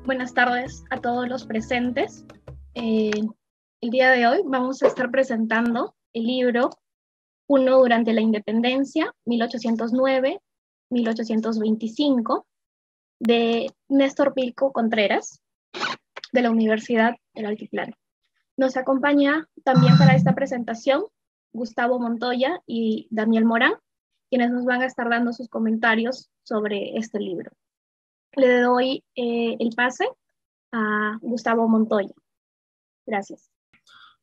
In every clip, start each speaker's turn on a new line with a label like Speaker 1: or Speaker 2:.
Speaker 1: Buenas tardes a todos los presentes. El día de hoy vamos a estar presentando el libro Uno durante la Independencia, 1809-1825, de Néstor Pilco Contreras, de la Universidad del Altiplano. Nos acompaña también para esta presentación Gustavo Montoya y Daniel Morán, quienes nos van a estar dando sus comentarios sobre este libro. Le doy el pase a Gustavo Montoya. Gracias.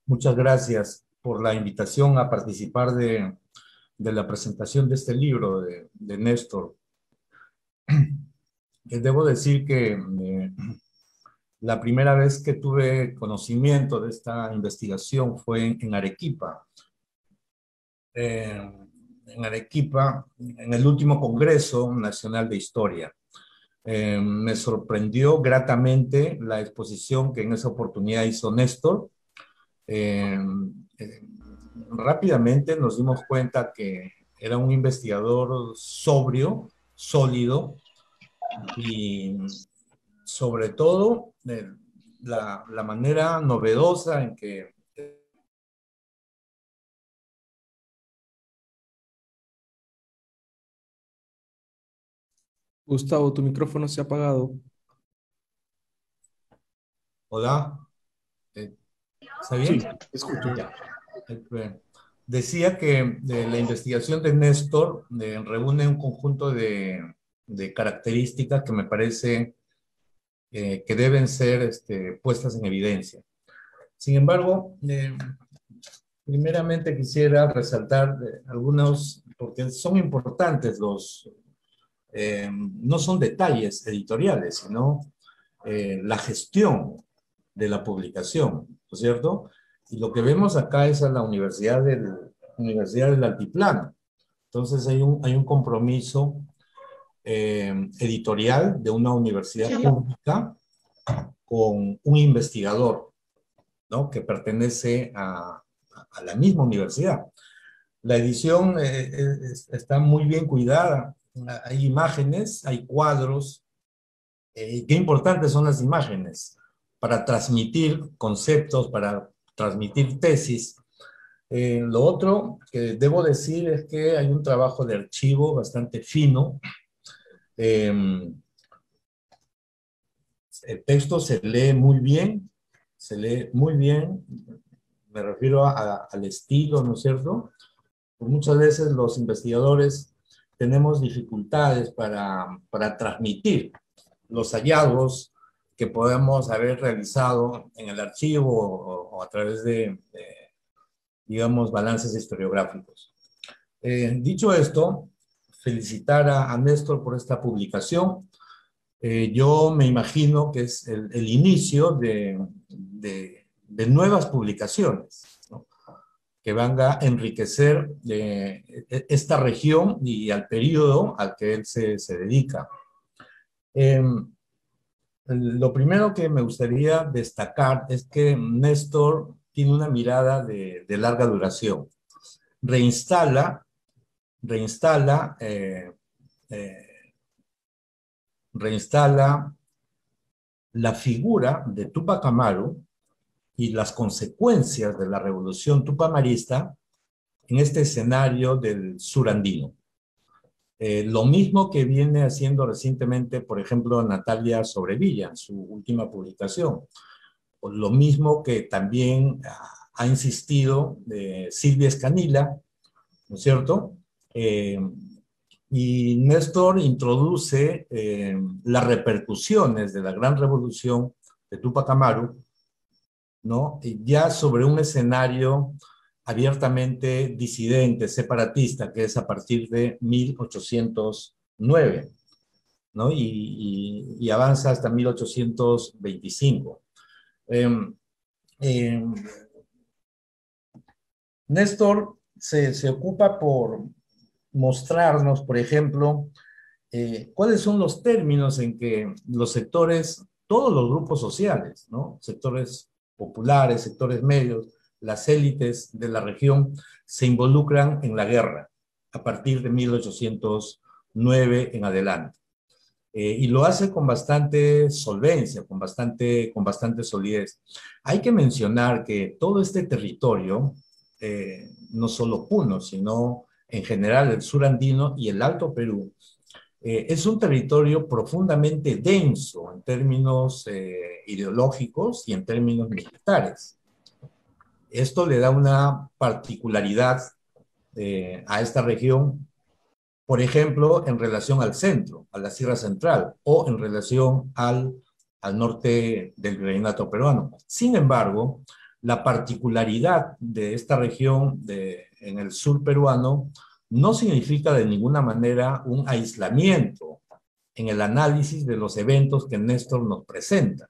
Speaker 2: Muchas gracias por la invitación a participar de la presentación de este libro de Néstor. Debo decir que la primera vez que tuve conocimiento de esta investigación fue en Arequipa. En Arequipa, en el último Congreso Nacional de Historia. Me sorprendió gratamente la exposición que en esa oportunidad hizo Néstor. Rápidamente nos dimos cuenta que era un investigador sobrio, sólido y sobre todo la manera novedosa en que
Speaker 3: Gustavo, tu micrófono se ha apagado.
Speaker 2: Hola, ¿está bien?
Speaker 3: Sí, escucho.
Speaker 2: Ya. Decía que la investigación de Néstor reúne un conjunto de características que me parece que deben ser puestas en evidencia. Sin embargo, primeramente quisiera resaltar algunos, porque son importantes no son detalles editoriales, sino la gestión de la publicación, ¿no es cierto? Y lo que vemos acá es a la Universidad del Altiplano. Entonces hay un compromiso editorial de una universidad pública con un investigador, ¿no? Que pertenece a la misma universidad. La edición está muy bien cuidada. Hay imágenes, hay cuadros. Qué importantes son las imágenes para transmitir conceptos, para transmitir tesis. Lo otro que debo decir es que hay un trabajo de archivo bastante fino. El texto se lee muy bien, me refiero al estilo, ¿no es cierto? Pues muchas veces los investigadores tenemos dificultades para transmitir los hallazgos que podemos haber realizado en el archivo o a través digamos, balances historiográficos. Dicho esto, felicitar a Néstor por esta publicación. Yo me imagino que es el inicio de nuevas publicaciones, ¿no? Que van a enriquecer esta región y al periodo al que él se dedica. Lo primero que me gustaría destacar es que Néstor tiene una mirada de larga duración. Reinstala eh, la figura de Túpac Amaru y las consecuencias de la revolución tupamarista en este escenario del sur andino. Lo mismo que viene haciendo recientemente, por ejemplo, Natalia Sobrevilla, en su última publicación. O lo mismo que también ha insistido Silvia Escanilla, ¿no es cierto? Y Néstor introduce las repercusiones de la gran revolución de Túpac Amaru, ¿no? Ya sobre un escenario abiertamente disidente, separatista, que es a partir de 1809, ¿no? Y avanza hasta 1825. Néstor se ocupa por mostrarnos, por ejemplo, cuáles son los términos en que los sectores, todos los grupos sociales, ¿no? Sectores populares, sectores medios, las élites de la región se involucran en la guerra a partir de 1809 en adelante. y lo hace con bastante solvencia, con bastante solidez. Hay que mencionar que todo este territorio, no solo Puno, sino en general el sur andino y el Alto Perú, es un territorio profundamente denso en términos ideológicos y en términos militares. Esto le da una particularidad a esta región, por ejemplo, en relación al centro, a la Sierra Central, o en relación al norte del virreinato peruano. Sin embargo, la particularidad de esta región en el sur peruano no significa de ninguna manera un aislamiento en el análisis de los eventos que Néstor nos presenta.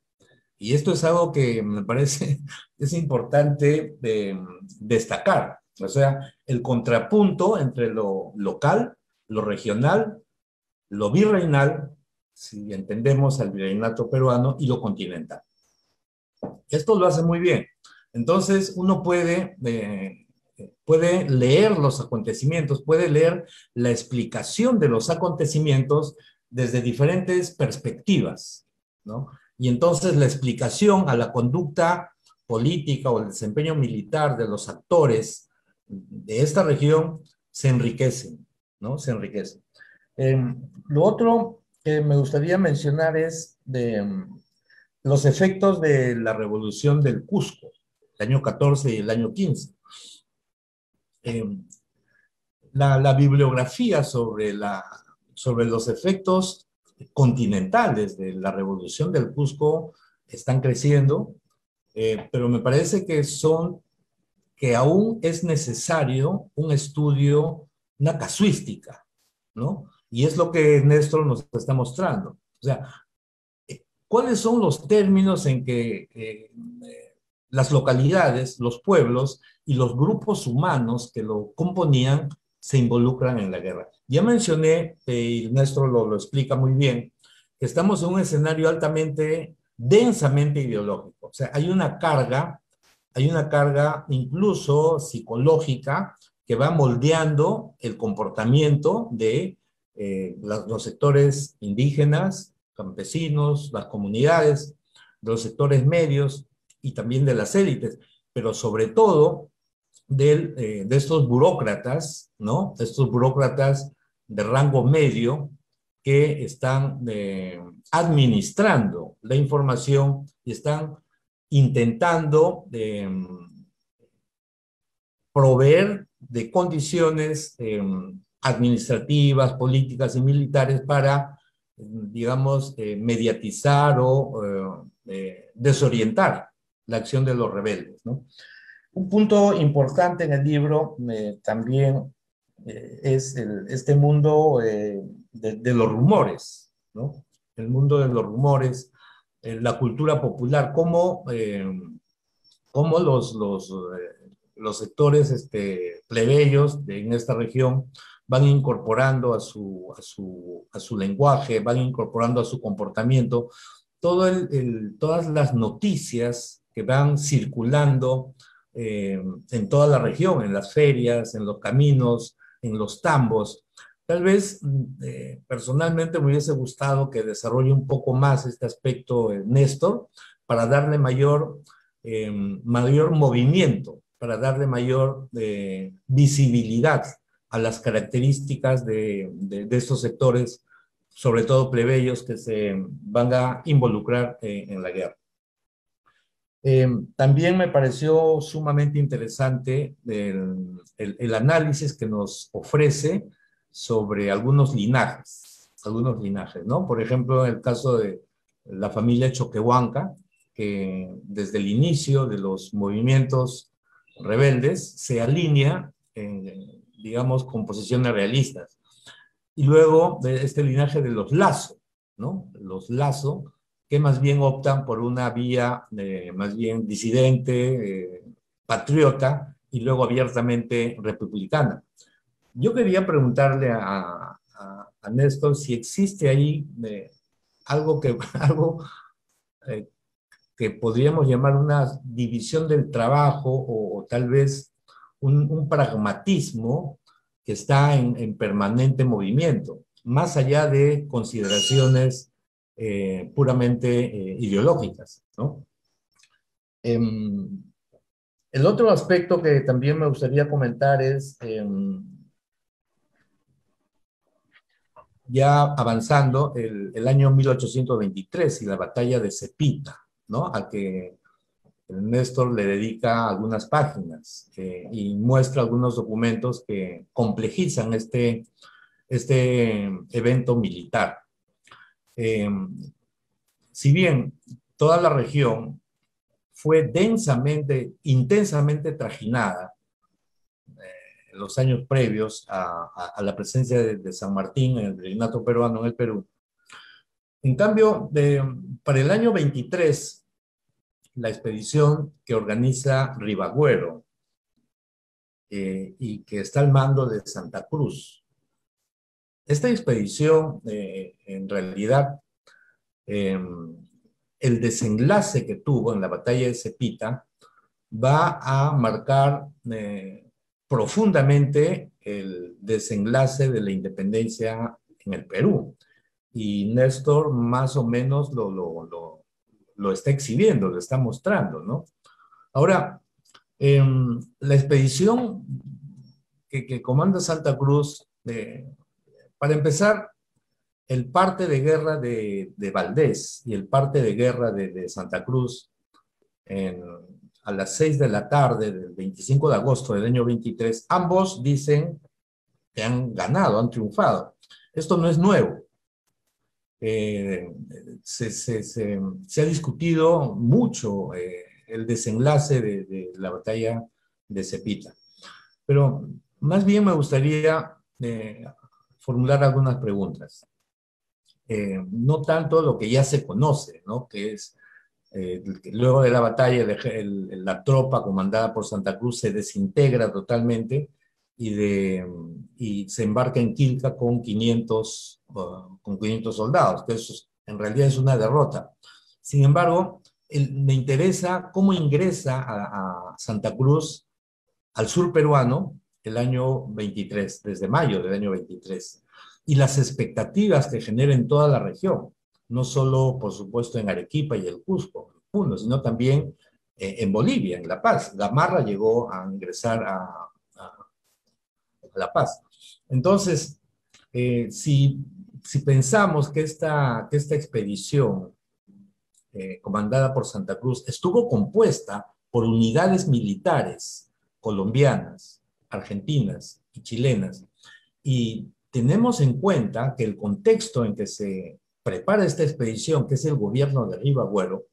Speaker 2: Y esto es algo que me parece es importante destacar. O sea, el contrapunto entre lo local, lo regional, lo virreinal, si entendemos al virreinato peruano, y lo continental. Esto lo hace muy bien. Entonces, uno puede leer los acontecimientos, puede leer la explicación de los acontecimientos desde diferentes perspectivas, ¿no? Y entonces la explicación a la conducta política o el desempeño militar de los actores de esta región se enriquecen, ¿no? Se enriquecen. Lo otro que me gustaría mencionar es los efectos de la revolución del Cusco, el año 14 y el año 15. La bibliografía sobre los efectos continentales de la revolución del Cusco están creciendo, pero me parece que aún es necesario un estudio, una casuística, ¿no? Y es lo que Néstor nos está mostrando. O sea, ¿cuáles son los términos en que las localidades, los pueblos y los grupos humanos que lo componían se involucran en la guerra? Ya mencioné, y Néstor lo explica muy bien, que estamos en un escenario altamente, densamente ideológico. O sea, hay una carga incluso psicológica que va moldeando el comportamiento de los sectores indígenas, campesinos, las comunidades, de los sectores medios y también de las élites, pero sobre todo de estos burócratas, ¿no? Estos burócratas de rango medio que están administrando la información y están intentando proveer de condiciones administrativas, políticas y militares para, digamos, mediatizar o desorientar la acción de los rebeldes, ¿no? Un punto importante en el libro también es este mundo de los rumores, ¿no? El mundo de los rumores, la cultura popular, cómo los sectores plebeyos en esta región van incorporando a su lenguaje, van incorporando a su comportamiento todas las noticias que van circulando en toda la región, en las ferias, en los caminos, en los tambos. Tal vez personalmente me hubiese gustado que desarrolle un poco más este aspecto Néstor para darle mayor movimiento, para darle mayor visibilidad a las características de estos sectores, sobre todo plebeyos, que se van a involucrar en la guerra. También me pareció sumamente interesante el análisis que nos ofrece sobre algunos linajes, ¿no? Por ejemplo, en el caso de la familia Choquehuanca, que desde el inicio de los movimientos rebeldes se alinea, digamos, con posiciones realistas. Y luego de este linaje de los Lazo, ¿no? Los Lazo, que más bien optan por una vía más bien disidente, patriota, y luego abiertamente republicana. Yo quería preguntarle a Néstor si existe ahí algo que podríamos llamar una división del trabajo o tal vez un pragmatismo que está en permanente movimiento. más allá de consideraciones puramente ideológicas, ¿no? El otro aspecto que también me gustaría comentar es, ya avanzando, el año 1823 y la batalla de Cepita, ¿no? A que Néstor le dedica algunas páginas y muestra algunos documentos que complejizan este evento militar. Si bien toda la región fue densamente, intensamente trajinada en los años previos a la presencia de San Martín en el virreinato peruano en el Perú, en cambio, para el año 23, la expedición que organiza Ribagüero y que está al mando de Santa Cruz. Esta expedición, en realidad, el desenlace que tuvo en la batalla de Cepita va a marcar profundamente el desenlace de la independencia en el Perú. Y Néstor más o menos lo está exhibiendo, lo está mostrando, ¿no? Ahora, la expedición que comanda Santa Cruz, para empezar, el parte de guerra de Valdés y el parte de guerra de Santa Cruz a las 6 de la tarde del 25 de agosto del año 23, ambos dicen que han ganado, han triunfado. Esto no es nuevo. Se ha discutido mucho el desenlace de la batalla de Cepita. Pero más bien me gustaría formular algunas preguntas. No tanto lo que ya se conoce, ¿no? Que es, que luego de la batalla la tropa comandada por Santa Cruz se desintegra totalmente y se embarca en Quilca con 500 soldados, que eso en realidad es una derrota. Sin embargo, me interesa cómo ingresa a Santa Cruz al sur peruano el año 23, desde mayo del año 23, y las expectativas que genera en toda la región, no solo, por supuesto, en Arequipa y el Cusco, Puno, sino también en Bolivia, en La Paz. Gamarra llegó a ingresar a La Paz. Entonces, si pensamos que esta expedición comandada por Santa Cruz estuvo compuesta por unidades militares colombianas, argentinas y chilenas, y tenemos en cuenta que el contexto en que se prepara esta expedición, que es el gobierno de Ribagüero,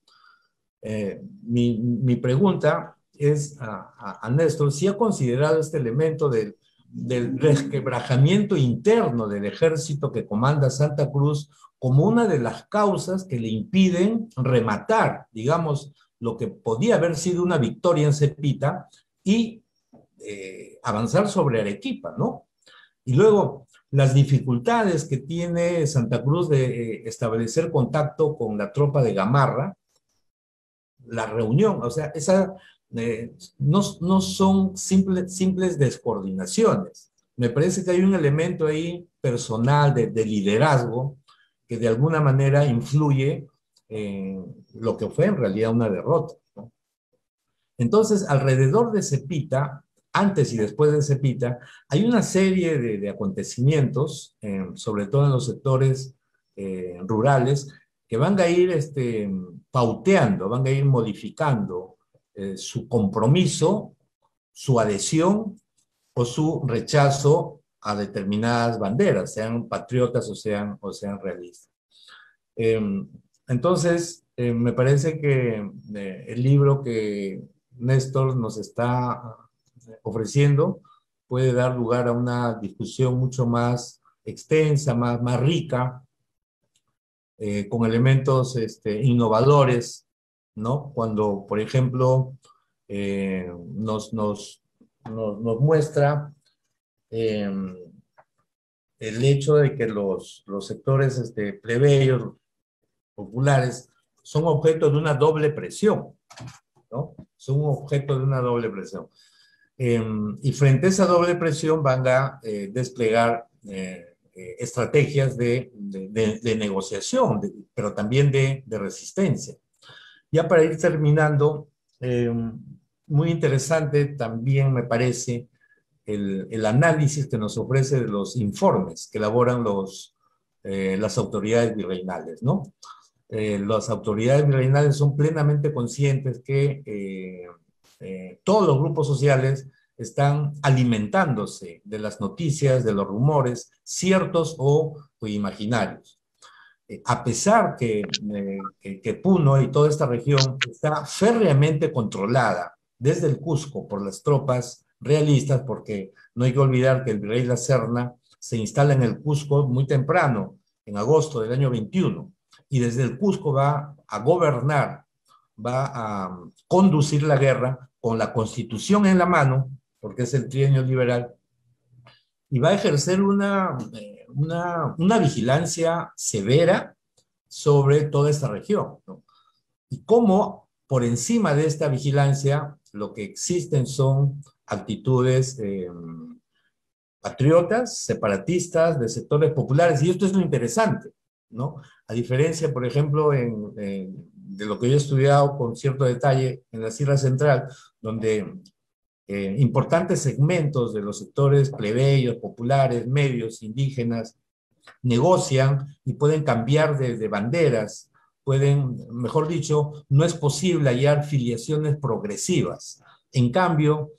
Speaker 2: mi pregunta es a Néstor si ha considerado este elemento del resquebrajamiento interno del ejército que comanda Santa Cruz como una de las causas que le impiden rematar, digamos, lo que podía haber sido una victoria en Cepita y avanzar sobre Arequipa, ¿no? Y luego, las dificultades que tiene Santa Cruz de establecer contacto con la tropa de Gamarra, la reunión, o sea, no son simples descoordinaciones. Me parece que hay un elemento ahí personal de liderazgo que de alguna manera influye en lo que fue en realidad una derrota, ¿no? Entonces, alrededor de Cepita, antes y después de Cepita, hay una serie de acontecimientos, sobre todo en los sectores rurales, que van a ir pauteando, van a ir modificando su compromiso, su adhesión o su rechazo a determinadas banderas, sean patriotas o sean realistas. Entonces, me parece que el libro que Néstor nos está ofreciendo puede dar lugar a una discusión mucho más extensa, más rica, con elementos innovadores, ¿no? Cuando, por ejemplo, nos muestra el hecho de que los sectores plebeyos, populares, son objeto de una doble presión, ¿no? Son objeto de una doble presión. Y frente a esa doble presión van a desplegar estrategias de negociación, pero también de resistencia. Ya para ir terminando, muy interesante también me parece el análisis que nos ofrece de los informes que elaboran las autoridades virreinales, ¿no? Las autoridades virreinales son plenamente conscientes que todos los grupos sociales están alimentándose de las noticias, de los rumores, ciertos o imaginarios. A pesar que Puno y toda esta región está férreamente controlada desde el Cusco por las tropas realistas, porque no hay que olvidar que el virrey La Serna se instala en el Cusco muy temprano, en agosto del año 21, y desde el Cusco va a gobernar, va a conducir la guerra con la Constitución en la mano, porque es el trienio liberal, y va a ejercer una vigilancia severa sobre toda esta región, ¿no? Y cómo por encima de esta vigilancia lo que existen son actitudes patriotas, separatistas, de sectores populares, y esto es lo interesante, ¿no? A diferencia, por ejemplo, de lo que yo he estudiado con cierto detalle en la Sierra Central, donde importantes segmentos de los sectores plebeyos, populares, medios, indígenas, negocian y pueden cambiar de banderas, pueden, mejor dicho, no es posible hallar filiaciones progresivas. En cambio,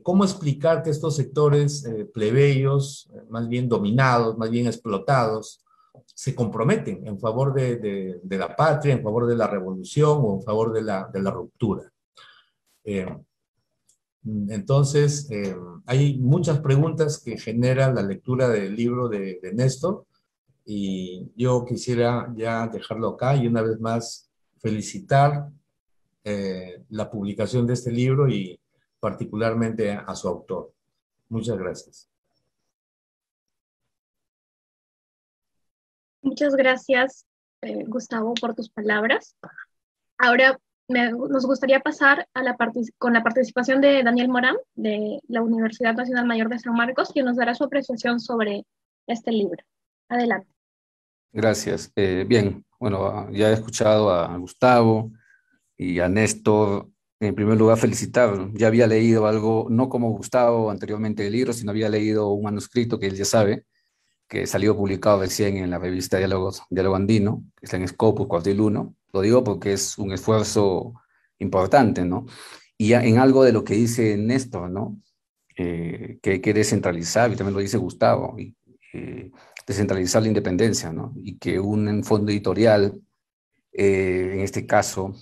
Speaker 2: ¿cómo explicar que estos sectores plebeyos, más bien dominados, más bien explotados, se comprometen en favor de la patria, en favor de la revolución o en favor de la ruptura? Entonces, hay muchas preguntas que genera la lectura del libro de Néstor, y yo quisiera ya dejarlo acá y una vez más felicitar la publicación de este libro y particularmente a su autor. Muchas gracias.
Speaker 1: Muchas gracias, Gustavo, por tus palabras. Ahora nos gustaría pasar con la participación de Daniel Morán, de la Universidad Nacional Mayor de San Marcos, quien nos dará su apreciación sobre este libro. Adelante.
Speaker 4: Gracias. Bien, bueno, ya he escuchado a Gustavo y a Néstor. En primer lugar, felicitar. Ya había leído algo, no como Gustavo anteriormente del libro, sino había leído un manuscrito que él ya sabe, que salió publicado recién en la revista Diálogo Andino, que está en Scopus, Cuartil 1. Lo digo porque es un esfuerzo importante, ¿no? Y ya en algo de lo que dice Néstor, ¿no? Que hay que descentralizar, y también lo dice Gustavo, y, descentralizar la independencia, ¿no? Y que un fondo editorial, en este caso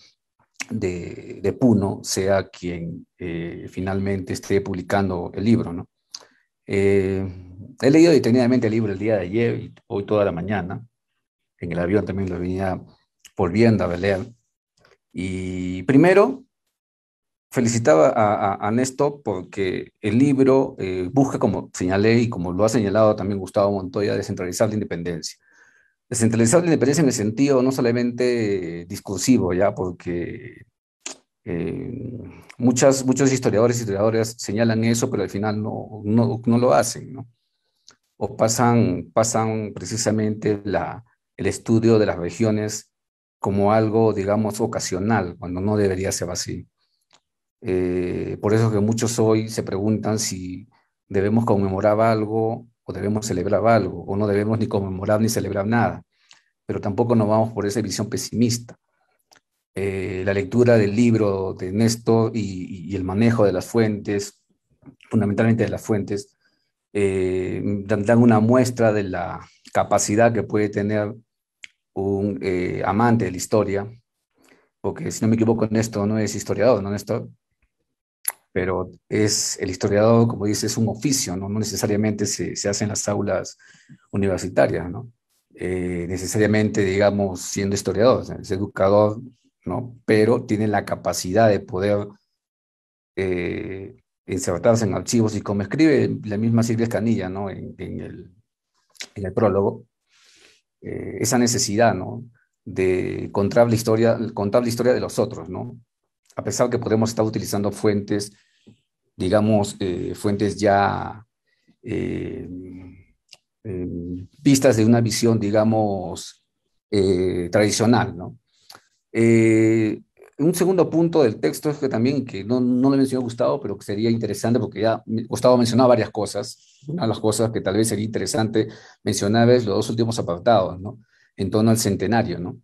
Speaker 4: de Puno, sea quien finalmente esté publicando el libro, ¿no? He leído detenidamente el libro el día de ayer y hoy toda la mañana. En el avión también lo venía volviendo a leer. Y primero, felicitaba a Néstor porque el libro busca, como señalé y como lo ha señalado también Gustavo Montoya, descentralizar la independencia. Descentralizar la independencia en el sentido no solamente discursivo, ya, porque muchos historiadores y historiadoras señalan eso, pero al final no lo hacen, ¿no? O pasan precisamente el estudio de las regiones como algo, digamos, ocasional, cuando no debería ser así. Por eso que muchos hoy se preguntan si debemos conmemorar algo o debemos celebrar algo, o no debemos ni conmemorar ni celebrar nada, pero tampoco nos vamos por esa visión pesimista. La lectura del libro de Néstor y el manejo de las fuentes, fundamentalmente de las fuentes, dan una muestra de la capacidad que puede tener un amante de la historia, porque si no me equivoco, Néstor no es historiador, ¿no, Néstor? Pero es el historiador, como dice, es un oficio, ¿no? No necesariamente se hace en las aulas universitarias, ¿no? Necesariamente, digamos, siendo historiador, o sea, es educador, ¿no? Pero tiene la capacidad de poder insertarse en archivos, y como escribe la misma Silvia Escanilla, ¿no? En el prólogo, esa necesidad, ¿no? De contar la historia de los otros, ¿no? A pesar que podemos estar utilizando fuentes, digamos, fuentes ya vistas de una visión, digamos, tradicional, ¿no? Un segundo punto del texto es que también, que no le mencionó Gustavo, pero que sería interesante porque ya Gustavo ha mencionado varias cosas. Una de las cosas que tal vez sería interesante mencionar es los dos últimos apartados, ¿no? En torno al centenario, ¿no?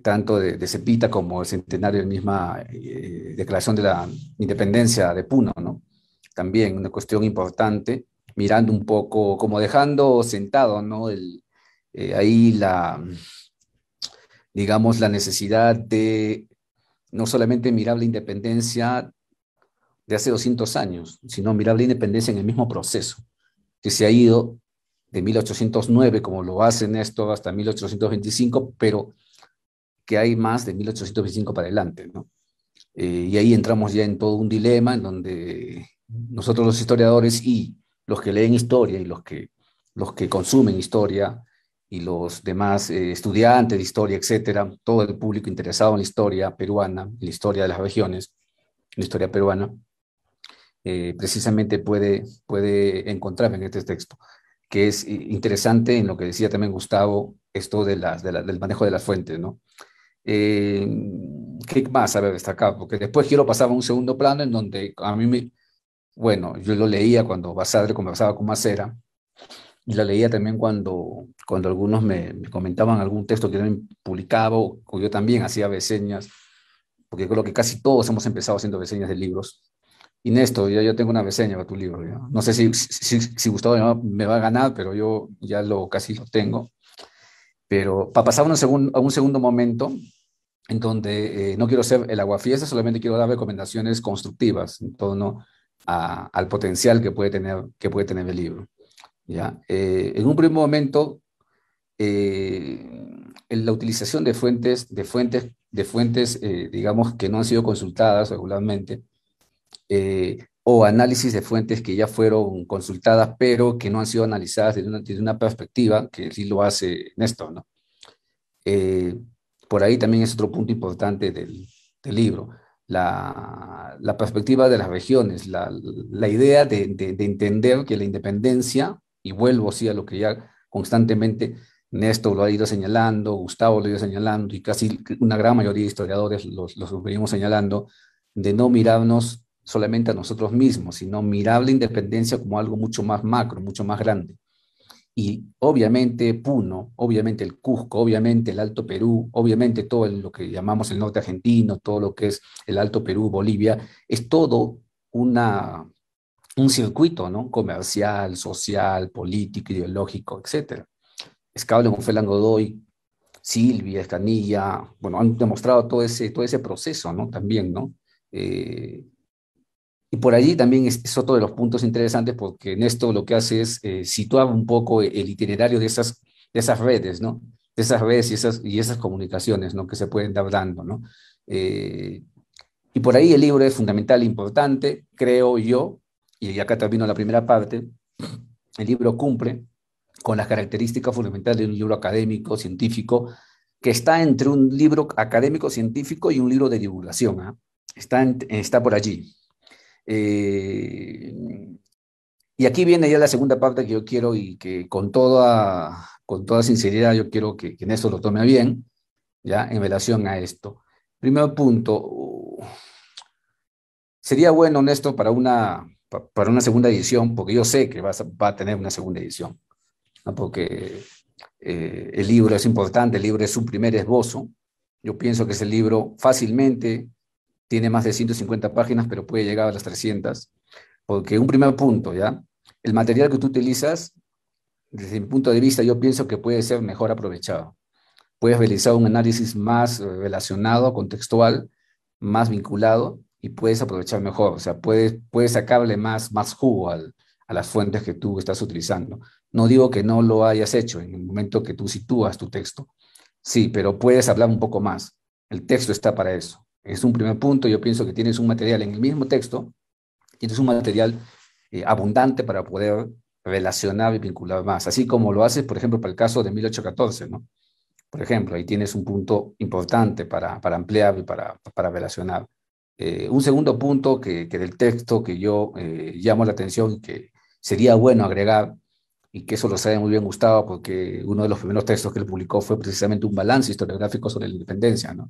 Speaker 4: Tanto de Cepita como el centenario de la misma declaración de la independencia de Puno, ¿no? También una cuestión importante, mirando un poco, como dejando sentado, ¿no? Ahí digamos, la necesidad de no solamente mirar la independencia de hace 200 años, sino mirar la independencia en el mismo proceso, que se ha ido de 1809, como lo hace Néstor, hasta 1825, pero que hay más de 1825 para adelante, ¿no? Y ahí entramos ya en todo un dilema en donde nosotros los historiadores y los que leen historia y los que consumen historia y los demás estudiantes de historia, etcétera, todo el público interesado en la historia peruana, en la historia de las regiones, en la historia peruana, precisamente puede encontrar en este texto, que es interesante en lo que decía también Gustavo, esto del manejo de las fuentes, ¿no? Eh, ¿Qué más a ver destacar? Porque después quiero pasar a un segundo plano en donde bueno, yo lo leía cuando Basadre conversaba con Macera, y la leía también cuando algunos me comentaban algún texto que yo publicaba, o yo también hacía reseñas, porque creo que casi todos hemos empezado haciendo reseñas de libros. Y Néstor, yo tengo una reseña para tu libro, ¿ya? No sé si Gustavo me va a ganar, pero yo ya casi lo tengo. Pero para pasar a un segundo momento, en donde no quiero ser el aguafiestas, solamente quiero dar recomendaciones constructivas en torno al potencial que puede tener el libro. ¿Ya? En un primer momento, en la utilización de fuentes digamos, que no han sido consultadas regularmente, o análisis de fuentes que ya fueron consultadas, pero que no han sido analizadas desde una perspectiva, que sí lo hace Néstor, ¿no? Eh, por ahí también es otro punto importante del libro, la perspectiva de las regiones, la idea de entender que la independencia, y vuelvo así a lo que ya constantemente Néstor lo ha ido señalando, Gustavo lo ha ido señalando, y casi una gran mayoría de historiadores los venimos señalando, de no mirarnos solamente a nosotros mismos, sino mirar la independencia como algo mucho más macro, mucho más grande. Y obviamente Puno, obviamente el Cusco, obviamente el Alto Perú, obviamente todo lo que llamamos el norte argentino, todo lo que es el Alto Perú, Bolivia, es todo un circuito, ¿no? Comercial, social, político, ideológico, etc. Escable, Monfelán Godoy, Silvia, Escanilla, bueno, han demostrado todo ese proceso, ¿no? También, ¿no? Eh, y por allí también es otro de los puntos interesantes porque en esto lo que hace es situar un poco el itinerario de esas redes, ¿no? De esas redes y esas comunicaciones, ¿no? Que se pueden dar dando, ¿no? Eh, y por ahí el libro es fundamental, importante, creo yo, y acá termino la primera parte, el libro cumple con las características fundamentales de un libro académico, científico, que está entre un libro académico, científico y un libro de divulgación, ¿eh? Está por allí. Y aquí viene ya la segunda parte que yo quiero y que con toda sinceridad yo quiero que Néstor lo tome bien, ya, en relación a esto. Primer punto, sería bueno, Néstor, para una segunda edición, porque yo sé que va a tener una segunda edición, ¿no? Porque el libro es importante, el libro es su primer esbozo. Yo pienso que ese libro fácilmente tiene más de 150 páginas, pero puede llegar a las 300, porque un primer punto, ¿ya? El material que tú utilizas, desde mi punto de vista, yo pienso que puede ser mejor aprovechado. Puedes realizar un análisis más relacionado, contextual, más vinculado, y puedes aprovechar mejor, o sea, puedes sacarle más jugo a las fuentes que tú estás utilizando. No digo que no lo hayas hecho en el momento que tú sitúas tu texto, sí, pero puedes hablar un poco más. El texto está para eso. Es un primer punto. Yo pienso que tienes un material en el mismo texto, tienes un material abundante para poder relacionar y vincular más, así como lo haces, por ejemplo, para el caso de 1814, ¿no? Por ejemplo, ahí tienes un punto importante para ampliar y para relacionar. Un segundo punto que del texto que yo llamo la atención y que sería bueno agregar, y que eso lo sabe muy bien Gustavo, porque uno de los primeros textos que él publicó fue precisamente un balance historiográfico sobre la independencia, ¿no?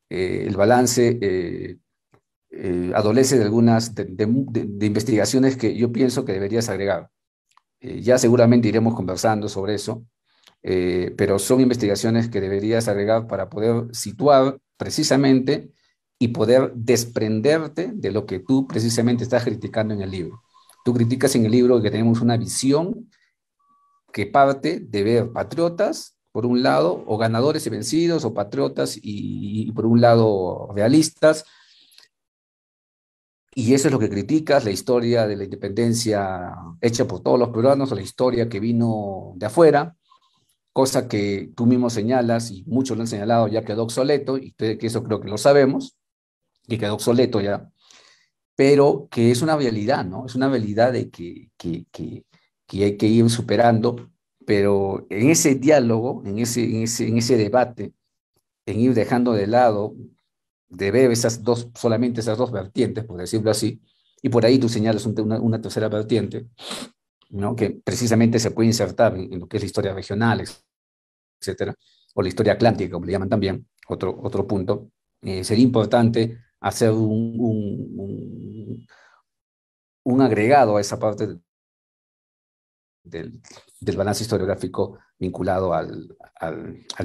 Speaker 4: El balance adolece de algunas de investigaciones que yo pienso que deberías agregar. Ya seguramente iremos conversando sobre eso, pero son investigaciones que deberías agregar para poder situar precisamente y poder desprenderte de lo que tú precisamente estás criticando en el libro. Tú criticas en el libro que tenemos una visión que parte de ver patriotas, por un lado, o ganadores y vencidos, o patriotas y por un lado realistas, y eso es lo que criticas, la historia de la independencia hecha por todos los peruanos, o la historia que vino de afuera, cosa que tú mismo señalas, y muchos lo han señalado, ya quedó obsoleto, y que eso creo que lo sabemos, que quedó obsoleto ya, pero que es una realidad, ¿no? Es una realidad de que hay que ir superando, pero en ese diálogo, en ese debate, en ir dejando de lado, de ver solamente esas dos vertientes, por decirlo así, y por ahí tú señalas una tercera vertiente, ¿no? Que precisamente se puede insertar en lo que es la historia regional, etcétera, o la historia atlántica, como le llaman también, otro punto. Sería importante hacer un agregado a esa parte del, del balance historiográfico vinculado al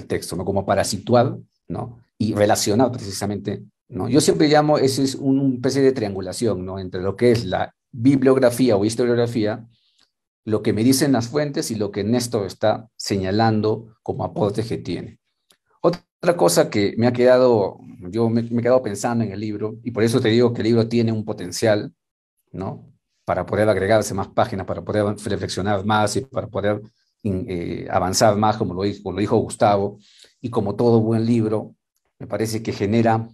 Speaker 4: texto, ¿no? Como para situar, ¿no? Y relacionar precisamente, ¿no? Yo siempre llamo, ese es una especie de triangulación, ¿no? Entre lo que es la bibliografía o historiografía, lo que me dicen las fuentes y lo que Néstor está señalando como aportes que tiene. Otra cosa que me ha quedado, me he quedado pensando en el libro, y por eso te digo que el libro tiene un potencial, ¿no? Para poder agregarse más páginas, para poder reflexionar más y para poder avanzar más, como lo dijo Gustavo, y como todo buen libro, me parece que genera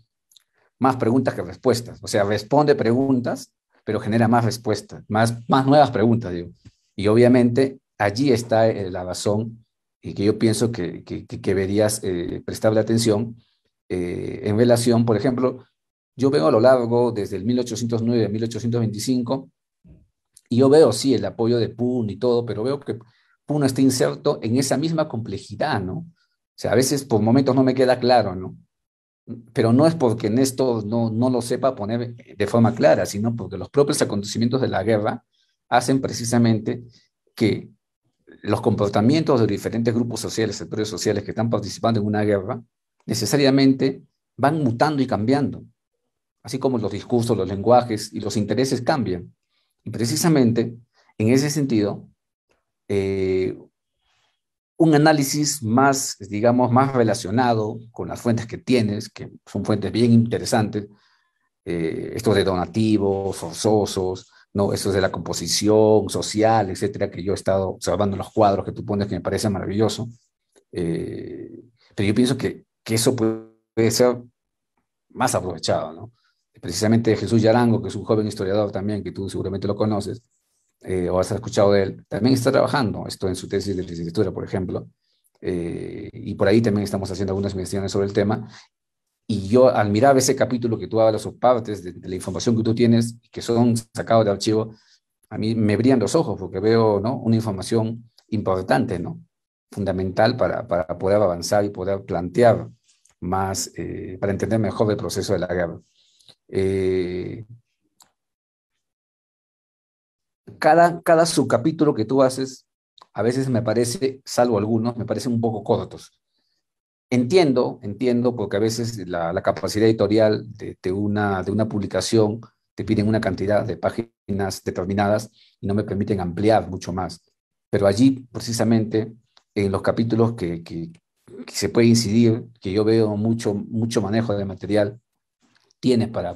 Speaker 4: más preguntas que respuestas, o sea, responde preguntas, pero genera más respuestas, más nuevas preguntas, digo. Y obviamente allí está la razón y que yo pienso que deberías prestarle atención en relación, por ejemplo, yo veo a lo largo, desde el 1809 a 1825, y yo veo, sí, el apoyo de Puno y todo, pero veo que Puno está inserto en esa misma complejidad, ¿no? O sea, a veces por momentos no me queda claro, ¿no? Pero no es porque Néstor no lo sepa poner de forma clara, sino porque los propios acontecimientos de la guerra hacen precisamente que los comportamientos de diferentes grupos sociales, sectores sociales que están participando en una guerra, necesariamente van mutando y cambiando, así como los discursos, los lenguajes y los intereses cambian. Y precisamente, en ese sentido, eh, un análisis más, digamos, más relacionado con las fuentes que tienes, que son fuentes bien interesantes, estos de donativos, forzosos, ¿no? Estos de la composición social, etcétera, que yo he estado observando en los cuadros que tú pones, que me parece maravilloso. Pero yo pienso que eso puede ser más aprovechado, ¿no? Precisamente Jesús Yarango, que es un joven historiador también, que tú seguramente lo conoces, o has escuchado de él, también está trabajando esto en su tesis de licenciatura, por ejemplo, y por ahí también estamos haciendo algunas investigaciones sobre el tema, y yo al mirar ese capítulo que tú hablas o partes de la información que tú tienes, que son sacados de archivo, a mí me brillan los ojos porque veo, ¿no? Una información importante, ¿no? Fundamental para poder avanzar y poder plantear más, para entender mejor el proceso de la guerra. Cada subcapítulo que tú haces, a veces me parece, salvo algunos, me parecen un poco cortos. Entiendo, porque a veces la capacidad editorial de una publicación te piden una cantidad de páginas determinadas y no me permiten ampliar mucho más. Pero allí, precisamente, en los capítulos que se puede incidir, que yo veo mucho manejo de material, tienes para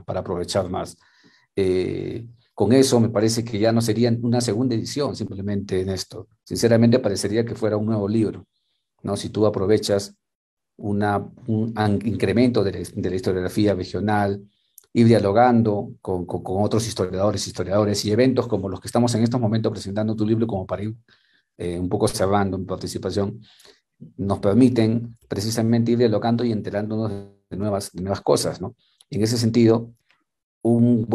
Speaker 4: aprovechar más. Con eso me parece que ya no sería una segunda edición simplemente en esto. Sinceramente parecería que fuera un nuevo libro, ¿no? Si tú aprovechas un incremento de la historiografía regional, ir dialogando con otros historiadores y eventos como los que estamos en estos momentos presentando tu libro, como para ir un poco cerrando en participación, nos permiten precisamente ir dialogando y enterándonos de nuevas cosas, ¿no? En ese sentido, un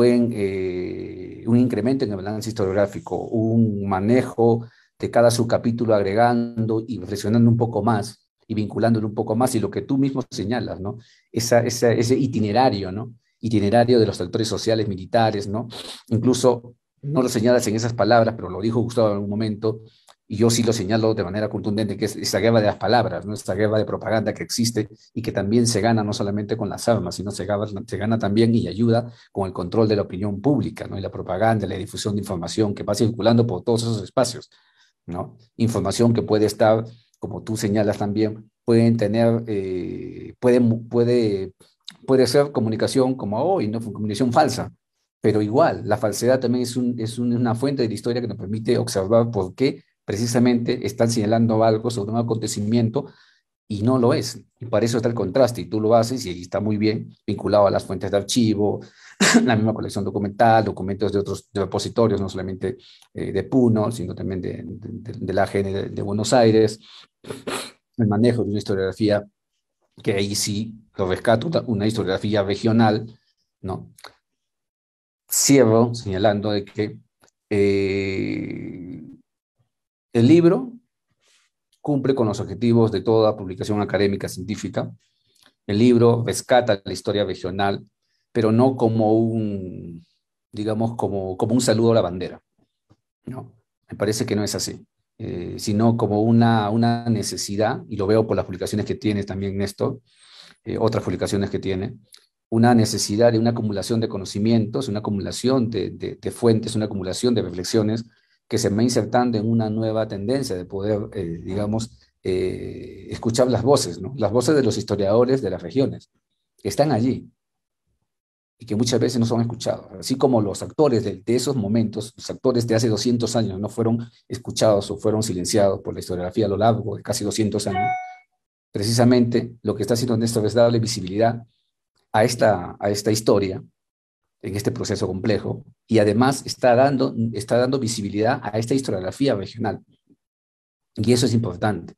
Speaker 4: incremento en el balance historiográfico, un manejo de cada subcapítulo agregando y reflexionando un poco más y vinculándolo un poco más, y lo que tú mismo señalas, ¿no? Ese itinerario, ¿no? Itinerario de los actores sociales, militares, ¿no? Incluso no lo señalas en esas palabras, pero lo dijo Gustavo en algún momento, y yo sí lo señalo de manera contundente, que es esa guerra de las palabras, ¿no? Esa guerra de propaganda que existe y que también se gana no solamente con las armas, sino se gana también y ayuda con el control de la opinión pública, ¿no? Y la propaganda, la difusión de información que va circulando por todos esos espacios, ¿no? Información que puede estar, como tú señalas también, pueden tener, puede ser comunicación como hoy, ¿no? Comunicación falsa, pero igual, la falsedad también una fuente de la historia que nos permite observar por qué precisamente están señalando algo sobre un acontecimiento y no lo es. Y para eso está el contraste, y tú lo haces y está muy bien vinculado a las fuentes de archivo, la misma colección documental, documentos de otros repositorios, no solamente de Puno, sino también de la AGN de Buenos Aires, el manejo de una historiografía que ahí sí lo rescato, una historiografía regional, ¿no? Cierro señalando de que el libro cumple con los objetivos de toda publicación académica científica. El libro rescata la historia regional, pero no como digamos, como un saludo a la bandera, ¿no? Me parece que no es así, sino como una necesidad, y lo veo por las publicaciones que tiene también Néstor, otras publicaciones que tiene, una necesidad de una acumulación de conocimientos, una acumulación de fuentes, una acumulación de reflexiones que se va insertando en una nueva tendencia de poder, digamos, escuchar las voces, ¿no? Las voces de los historiadores de las regiones, que están allí y que muchas veces no son escuchados. Así como los actores de esos momentos, los actores de hace 200 años no fueron escuchados o fueron silenciados por la historiografía a lo largo de casi 200 años, precisamente lo que está haciendo Néstor es darle visibilidad a esta historia en este proceso complejo, y además está dando visibilidad a esta historiografía regional. Y eso es importante,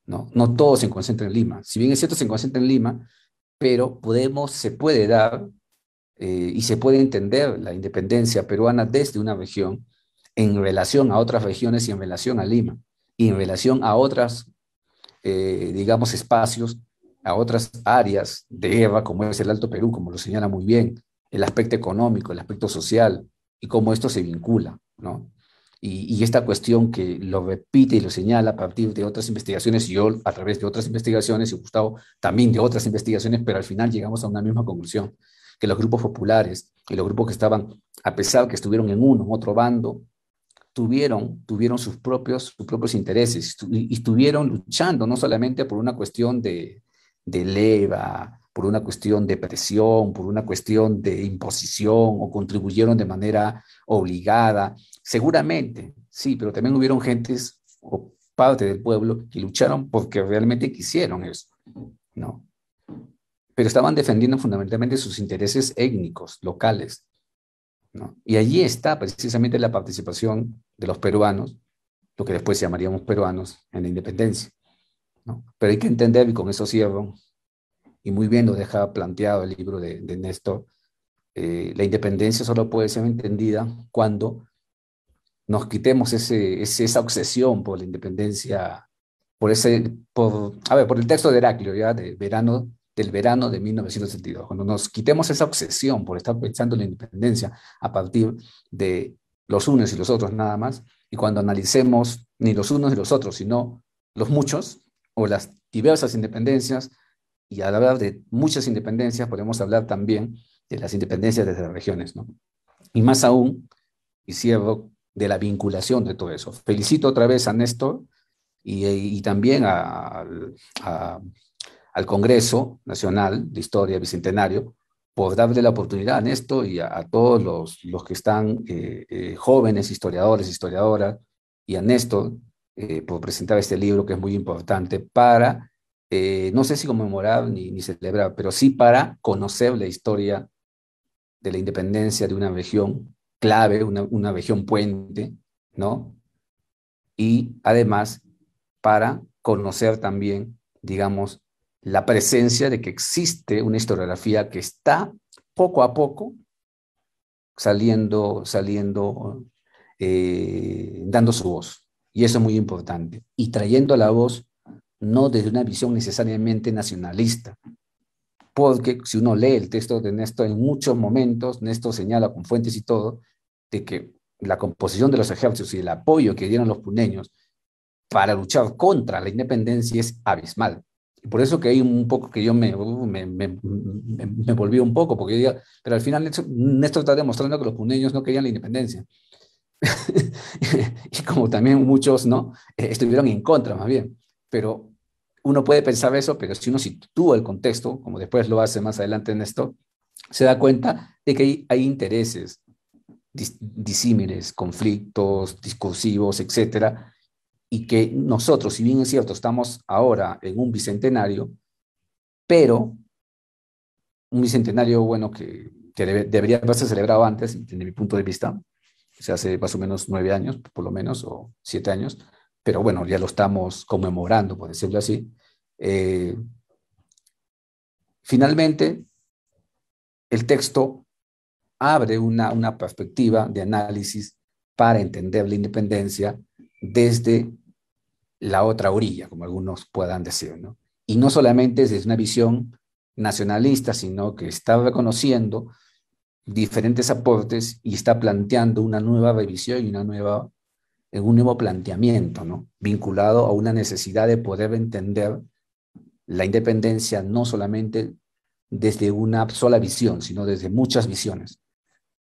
Speaker 4: ¿no? No todo se concentra en Lima. Si bien es cierto, se concentra en Lima, pero se puede dar y se puede entender la independencia peruana desde una región en relación a otras regiones y en relación a Lima, y en relación a otras, digamos, espacios, a otras áreas de guerra, como es el Alto Perú, como lo señala muy bien, el aspecto económico, el aspecto social, y cómo esto se vincula, ¿no? Y esta cuestión que lo repite y lo señala a partir de otras investigaciones, y yo a través de otras investigaciones, y Gustavo también de otras investigaciones, pero al final llegamos a una misma conclusión, que los grupos populares y los grupos que estaban, a pesar que estuvieron en uno, en otro bando, tuvieron sus propios intereses y estuvieron luchando no solamente por una cuestión de leva, por una cuestión de presión, por una cuestión de imposición, o contribuyeron de manera obligada. Seguramente, sí, pero también hubieron gentes o parte del pueblo que lucharon porque realmente quisieron eso, ¿no? Pero estaban defendiendo fundamentalmente sus intereses étnicos, locales, ¿no? Y allí está precisamente la participación de los peruanos, lo que después llamaríamos peruanos, en la independencia, ¿no? Pero hay que entender, y con eso cierro, y muy bien lo deja planteado el libro de Néstor, la independencia solo puede ser entendida cuando nos quitemos esa obsesión por la independencia, por el texto de Heraclio, ¿ya? Del verano de 1962. Cuando nos quitemos esa obsesión por estar pensando en la independencia a partir de los unos y los otros nada más, y cuando analicemos ni los unos ni los otros, sino los muchos o las diversas independencias, y al hablar de muchas independencias podemos hablar también de las independencias desde las regiones, ¿no? Y más aún, y cierro, de la vinculación de todo eso. Felicito otra vez a Néstor y también a, al Congreso Nacional de Historia Bicentenario por darle la oportunidad a Néstor y a todos los que están jóvenes, historiadores, historiadoras, y a Néstor por presentar este libro que es muy importante para, no sé si conmemorar ni celebrar, pero sí para conocer la historia de la independencia de una región clave, una región puente, ¿no? Y además para conocer también, digamos, la presencia de que existe una historiografía que está poco a poco dando su voz. Y eso es muy importante. Y trayendo la voz no desde una visión necesariamente nacionalista, porque si uno lee el texto de Néstor, en muchos momentos, Néstor señala con fuentes y todo, de que la composición de los ejércitos y el apoyo que dieron los puneños para luchar contra la independencia es abismal. Y por eso que hay un poco que yo me volví un poco, porque yo digo, pero al final Néstor está demostrando que los puneños no querían la independencia. Y como también muchos, ¿no? Estuvieron en contra, más bien. Pero uno puede pensar eso, pero si uno sitúa el contexto, como después lo hace más adelante en esto, se da cuenta de que hay intereses disímiles, conflictos discursivos, etcétera, y que nosotros, si bien es cierto, estamos ahora en un bicentenario, pero un bicentenario, bueno, que debería haberse celebrado antes, desde mi punto de vista, o sea, hace más o menos 9 años, por lo menos, o 7 años, pero bueno, ya lo estamos conmemorando, por decirlo así. Finalmente, el texto abre una perspectiva de análisis para entender la independencia desde la otra orilla, como algunos puedan decir, ¿no? Y no solamente desde una visión nacionalista, sino que está reconociendo diferentes aportes y está planteando una nueva revisión y un nuevo planteamiento, ¿no? Vinculado a una necesidad de poder entender la independencia no solamente desde una sola visión, sino desde muchas visiones.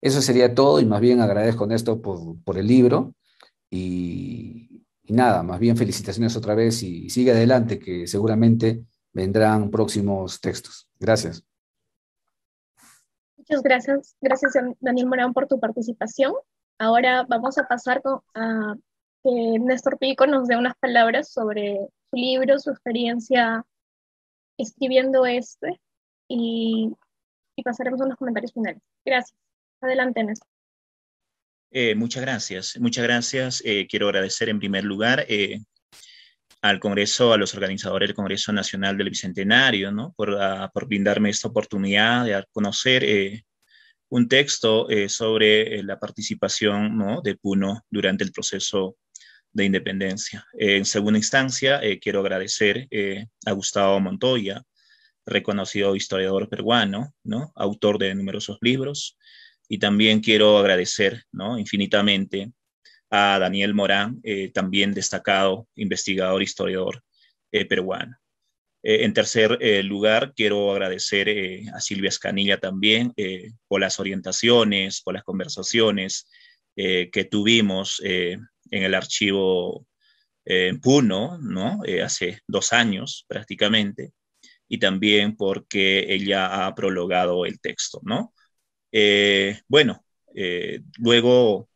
Speaker 4: Eso sería todo y más bien agradezco con esto por el libro y nada, más bien felicitaciones otra vez y sigue adelante que seguramente vendrán próximos textos. Gracias.
Speaker 1: Muchas gracias. Gracias, Daniel Morán, por tu participación. Ahora vamos a pasar a que Néstor Pico nos dé unas palabras sobre su libro, su experiencia escribiendo y pasaremos a unos comentarios finales. Gracias. Adelante, Néstor.
Speaker 5: Muchas gracias. Muchas gracias. Quiero agradecer en primer lugar al Congreso, a los organizadores del Congreso Nacional del Bicentenario, ¿no? por brindarme esta oportunidad de conocer un texto sobre la participación, ¿no? de Puno durante el proceso de independencia. En segunda instancia, quiero agradecer a Gustavo Montoya, reconocido historiador peruano, ¿no? autor de numerosos libros, y también quiero agradecer, ¿no? infinitamente a Daniel Morán, también destacado investigador, historiador peruano. En tercer lugar, quiero agradecer a Silvia Escanilla también por las orientaciones, por las conversaciones que tuvimos en el archivo Puno, ¿no? Hace 2 años prácticamente, y también porque ella ha prologado el texto, ¿no? Luego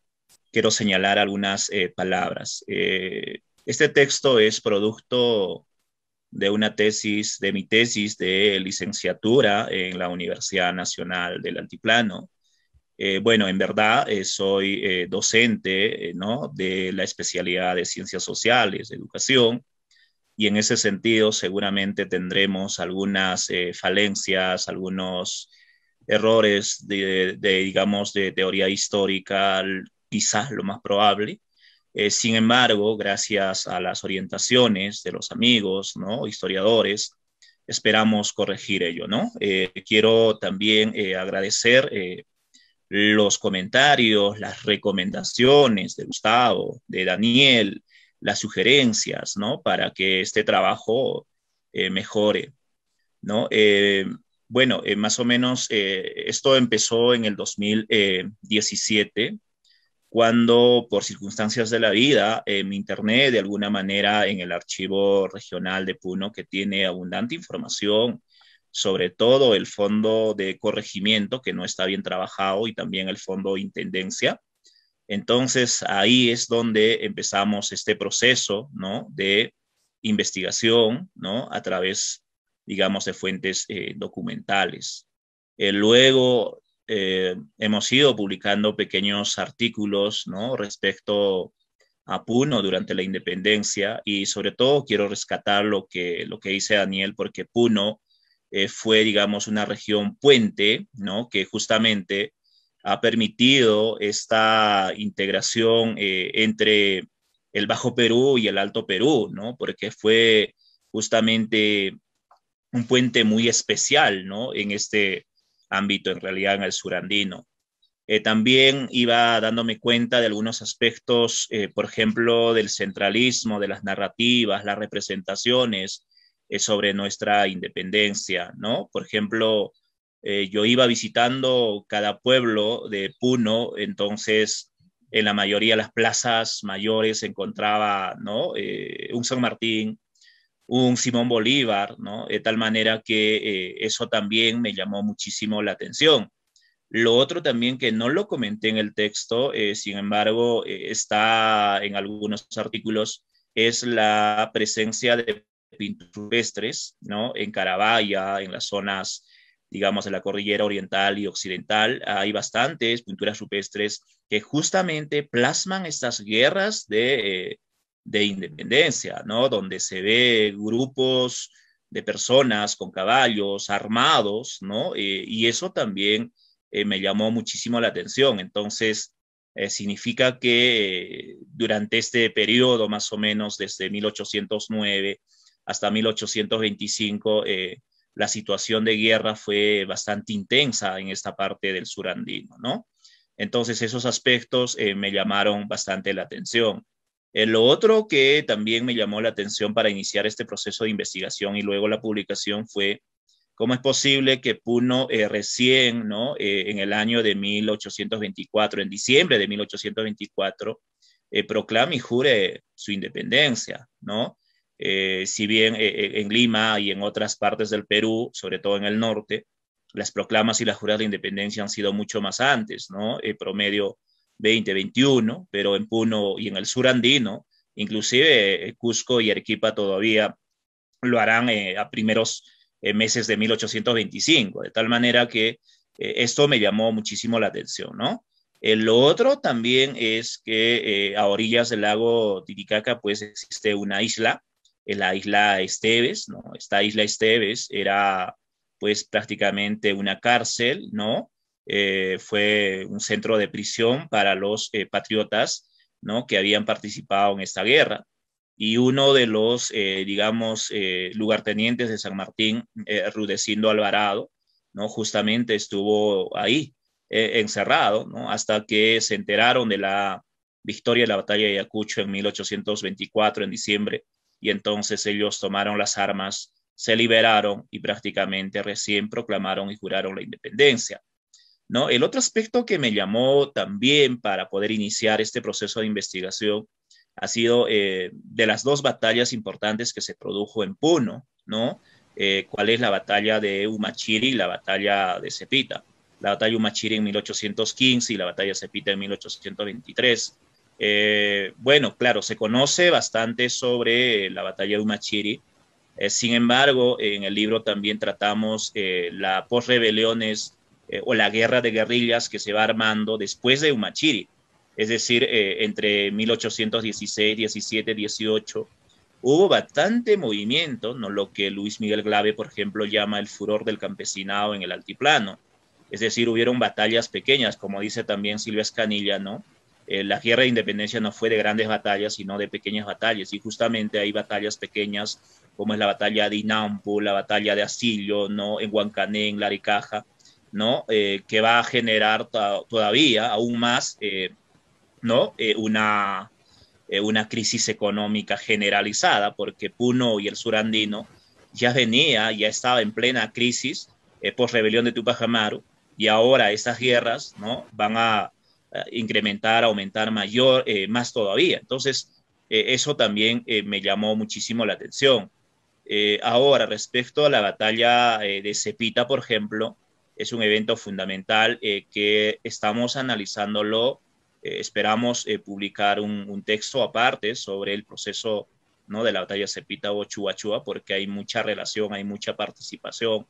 Speaker 5: quiero señalar algunas palabras. Este texto es producto de una tesis, de mi tesis de licenciatura en la Universidad Nacional del Altiplano. En verdad soy docente, ¿no? de la especialidad de Ciencias Sociales, de Educación, y en ese sentido seguramente tendremos algunas falencias, algunos errores digamos, de teoría histórica, quizás lo más probable. Sin embargo, gracias a las orientaciones de los amigos, ¿no? historiadores, esperamos corregir ello, ¿no? Quiero también agradecer los comentarios, las recomendaciones de Gustavo, de Daniel, las sugerencias, ¿no? Para que este trabajo mejore, ¿no? Más o menos esto empezó en el 2017, cuando por circunstancias de la vida me interné de alguna manera en el archivo regional de Puno, que tiene abundante información, sobre todo el fondo de corregimiento, que no está bien trabajado, y también el fondo de intendencia. Entonces ahí es donde empezamos este proceso, ¿no? de investigación, ¿no? a través, digamos, de fuentes documentales. Luego hemos ido publicando pequeños artículos, ¿no? respecto a Puno durante la independencia, y sobre todo quiero rescatar lo que dice Daniel, porque Puno fue, digamos, una región puente, ¿no? que justamente ha permitido esta integración entre el Bajo Perú y el Alto Perú, ¿no? Porque fue justamente un puente muy especial, ¿no? En este ámbito, en realidad, en el surandino. También iba dándome cuenta de algunos aspectos, por ejemplo, del centralismo, de las narrativas, las representaciones sobre nuestra independencia, ¿no? Por ejemplo, yo iba visitando cada pueblo de Puno, entonces en la mayoría de las plazas mayores se encontraba, ¿no? Un San Martín, un Simón Bolívar, ¿no? De tal manera que eso también me llamó muchísimo la atención. Lo otro también que no lo comenté en el texto, sin embargo, está en algunos artículos, es la presencia de pinturas rupestres, ¿no? En Carabaya, en las zonas, digamos, de la cordillera oriental y occidental, hay bastantes pinturas rupestres que justamente plasman estas guerras de independencia, ¿no? Donde se ve grupos de personas con caballos armados, ¿no? Y eso también me llamó muchísimo la atención. Entonces, significa que durante este periodo, más o menos desde 1809 hasta 1825, la situación de guerra fue bastante intensa en esta parte del surandino, ¿no? Entonces, esos aspectos me llamaron bastante la atención. Lo otro que también me llamó la atención para iniciar este proceso de investigación y luego la publicación fue cómo es posible que Puno recién, ¿no? En el año de 1824, en diciembre de 1824, proclame y jure su independencia, ¿no? Si bien en Lima y en otras partes del Perú, sobre todo en el norte, las proclamas y las juras de independencia han sido mucho más antes, ¿no? Promedio 2021, pero en Puno y en el sur andino, inclusive Cusco y Arequipa todavía lo harán a primeros meses de 1825, de tal manera que esto me llamó muchísimo la atención, ¿no? Lo otro también es que a orillas del lago Titicaca pues existe una isla, la isla Esteves, ¿no? Esta isla Esteves era pues prácticamente una cárcel, ¿no? Fue un centro de prisión para los patriotas, ¿no? Que habían participado en esta guerra. Y uno de los, digamos, lugartenientes de San Martín, Rudecindo Alvarado, ¿no? Justamente estuvo ahí, encerrado, ¿no? Hasta que se enteraron de la victoria de la batalla de Ayacucho en 1824, en diciembre, y entonces ellos tomaron las armas, se liberaron y prácticamente recién proclamaron y juraron la independencia, ¿no? El otro aspecto que me llamó también para poder iniciar este proceso de investigación ha sido de las dos batallas importantes que se produjo en Puno, ¿no? ¿Cuál es la batalla de Humachiri y la batalla de Cepita? La batalla de Humachiri en 1815 y la batalla de Cepita en 1823. Bueno, claro, se conoce bastante sobre la batalla de Humachiri. Sin embargo, en el libro también tratamos la post-rebeliones o la guerra de guerrillas que se va armando después de Humachiri. Es decir, entre 1816, 17, 18, hubo bastante movimiento, ¿no? Lo que Luis Miguel Glave, por ejemplo, llama el furor del campesinado en el altiplano. Es decir, hubieron batallas pequeñas, como dice también Silvia Escanilla, ¿no? La guerra de independencia no fue de grandes batallas, sino de pequeñas batallas. Y justamente hay batallas pequeñas, como es la batalla de Inampu, la batalla de Asillo, ¿no? En Huancané, en Laricaja, ¿no? Que va a generar todavía aún más ¿no? Una crisis económica generalizada, porque Puno y el surandino ya estaba en plena crisis post rebelión de Tupac Amaru, y ahora estas guerras, ¿no? Van a incrementar, aumentar más todavía. Entonces, eso también me llamó muchísimo la atención. Ahora, respecto a la batalla de Cepita, por ejemplo, es un evento fundamental que estamos analizándolo. Esperamos publicar un texto aparte sobre el proceso, ¿no? De la batalla Cepita o Chuachua, porque hay mucha relación, hay mucha participación.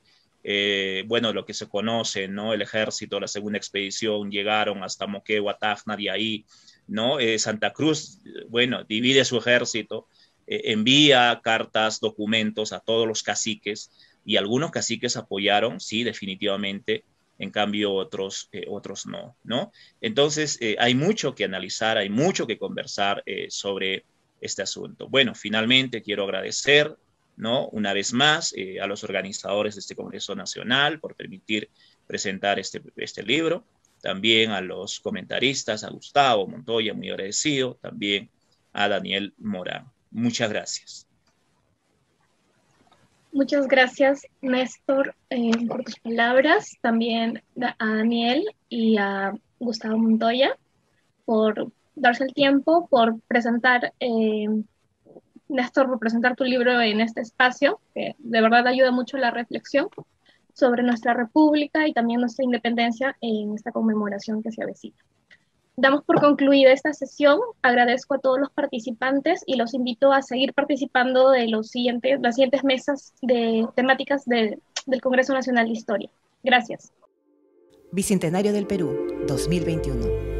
Speaker 5: Bueno, lo que se conoce, ¿no? El ejército, la segunda expedición, llegaron hasta Moquegua, Tacna, de ahí, ¿no? Santa Cruz, bueno, divide su ejército, envía cartas, documentos a todos los caciques, y algunos caciques apoyaron, sí, definitivamente, en cambio otros no, ¿no? Entonces, hay mucho que analizar, hay mucho que conversar sobre este asunto. Bueno, finalmente quiero agradecer, ¿no?, una vez más a los organizadores de este Congreso Nacional por permitir presentar este libro, también a los comentaristas, a Gustavo Montoya, muy agradecido, también a Daniel Morán. Muchas gracias.
Speaker 1: Muchas gracias, Néstor, por tus palabras. También a Daniel y a Gustavo Montoya por darse el tiempo, por presentar, Néstor, por presentar tu libro en este espacio, que de verdad ayuda mucho a la reflexión sobre nuestra república y también nuestra independencia en esta conmemoración que se avecina. Damos por concluida esta sesión. Agradezco a todos los participantes y los invito a seguir participando de las siguientes mesas de temáticas del Congreso Nacional de Historia. Gracias.
Speaker 6: Bicentenario del Perú, 2021.